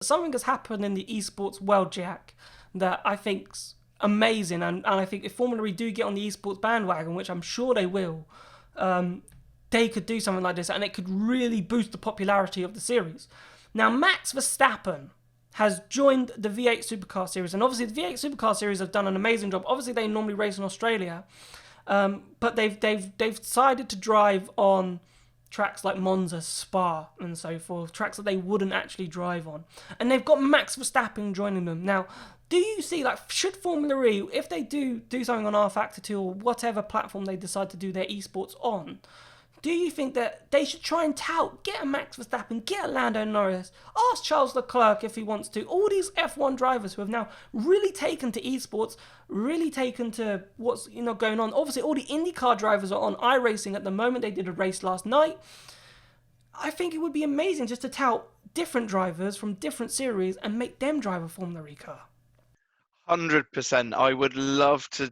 Something has happened in the esports world, Jack, that I think's amazing, and I think if Formula E do get on the esports bandwagon, which I'm sure they will, they could do something like this, and it could really boost the popularity of the series. Now, Max Verstappen has joined the V8 Supercar Series, and obviously the V8 Supercar Series have done an amazing job. Obviously, they normally race in Australia, but they've decided to drive on tracks like Monza, Spa, and so forth, tracks that they wouldn't actually drive on. And they've got Max Verstappen joining them. Now, do you see, like, should Formula E, if they do something on R Factor 2 or whatever platform they decide to do their esports on, do you think that they should try and tout, get a Max Verstappen, get a Lando Norris, ask Charles Leclerc if he wants to, all these F1 drivers who have now really taken to esports, really taken to what's going on. Obviously, all the IndyCar drivers are on iRacing at the moment. They did a race last night. I think it would be amazing just to tout different drivers from different series and make them drive a Formula E car. 100%. I would love to.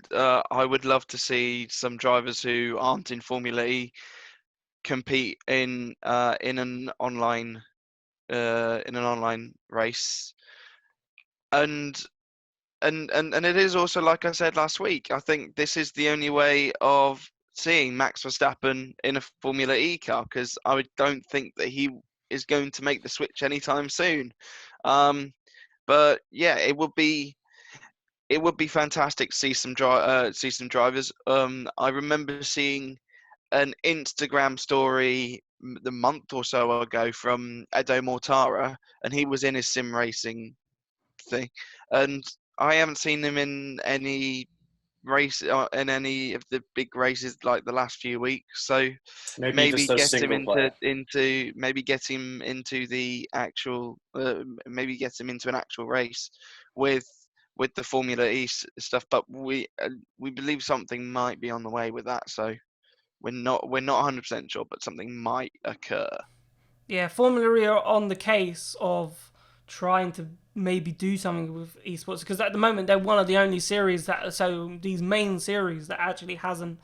I would love to see some drivers who aren't in Formula E compete in an online race, and and it is also, like I said last week, I think this is the only way of seeing Max Verstappen in a Formula E car, because I don't think that he is going to make the switch anytime soon. But yeah, it would be fantastic to see see some drivers. I remember seeing an Instagram story the month or so ago from Edo Mortara, and he was in his sim racing thing, and I haven't seen him in any race in any of the big races like the last few weeks. So Maybe he just maybe does get him single player. into maybe get him into the actual maybe get him into an actual race with the Formula E stuff. But we believe something might be on the way with that. So we're not 100% sure, but something might occur. Yeah, Formula E are on the case of trying to maybe do something with esports, because at the moment they're one of the only series that, so these main series that actually hasn't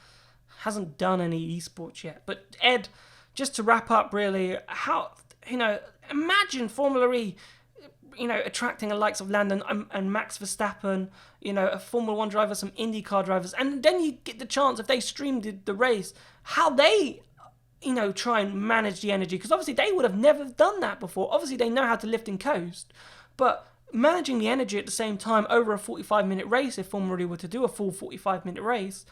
done any esports yet. But Ed, just to wrap up, really, how imagine Formula E, attracting the likes of Landon and Max Verstappen, a Formula One driver, some IndyCar drivers, and then you get the chance, if they streamed the race, how they try and manage the energy, because obviously they would have never done that before. Obviously they know how to lift and coast, but managing the energy at the same time over a 45-minute race, if Formula E were to do a full 45-minute race,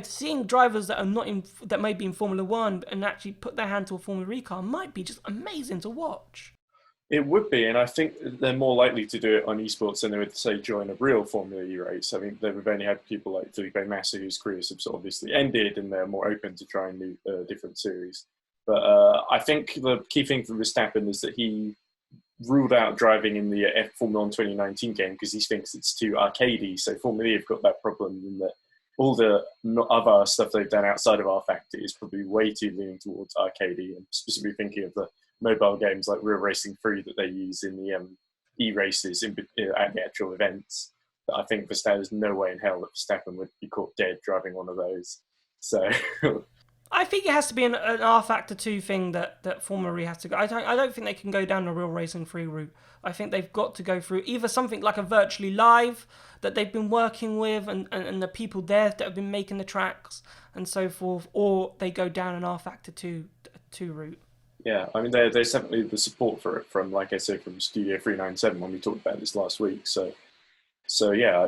seeing drivers that are not in, that may be in Formula One and actually put their hand to a Formula E car might be just amazing to watch. It would be, and I think they're more likely to do it on esports than they would, say, join a real Formula E race. I mean, they've only had people like Felipe Massa, whose careers have sort of obviously ended, and they're more open to trying new, different series. But I think the key thing for Verstappen is that he ruled out driving in the Formula One 2019 game because he thinks it's too arcadey. So Formula E have got that problem in that all the other stuff they've done outside of R Factor is probably way too leaning towards arcadey, and specifically thinking of the mobile games like Real Racing 3 that they use in the e-races at the actual events. But I think there's no way in hell that Verstappen would be caught dead driving one of those. So I think it has to be an R Factor 2 thing that Formula E has to go. I don't think they can go down the Real Racing 3 route. I think they've got to go through either something like a virtually live that they've been working with, and the people there that have been making the tracks and so forth, or they go down an R Factor 2 route. yeah, I mean, there's definitely the support for it from, like I said, from Studio 397 when we talked about this last week. So yeah,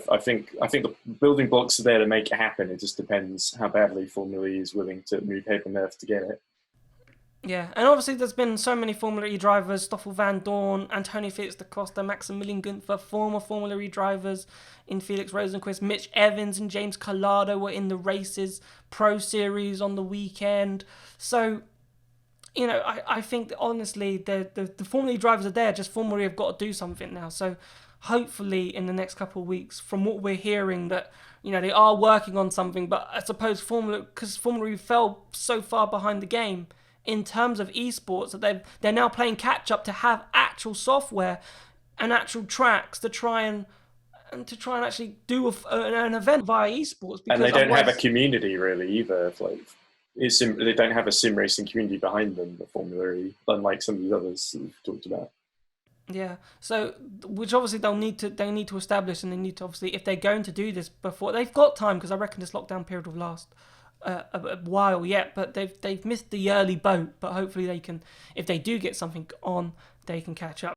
I think the building blocks are there to make it happen. It just depends how badly Formula E is willing to move heaven and earth to get it. Yeah, and obviously there's been so many Formula E drivers: Stoffel Van Dorn, Antonio Felix da Costa, Maximilian Gunther, former Formula E drivers in Felix Rosenquist, Mitch Evans and James Collado were in the races Pro Series on the weekend. So, I think that honestly the Formula E drivers are there, just Formula E have got to do something now. So hopefully in the next couple of weeks, from what we're hearing, that they are working on something. But I suppose because Formula E fell so far behind the game in terms of esports, that they're now playing catch up to have actual software and actual tracks to try and actually do an event via esports. And they don't have a community really either. They don't have a sim racing community behind them, the Formula E, unlike some of the others that we've talked about. Yeah. So, which obviously they need to establish, and they need to obviously, if they're going to do this before, they've got time, because I reckon this lockdown period will last a while yet. But they've missed the early boat. But hopefully they can, if they do get something on, they can catch up.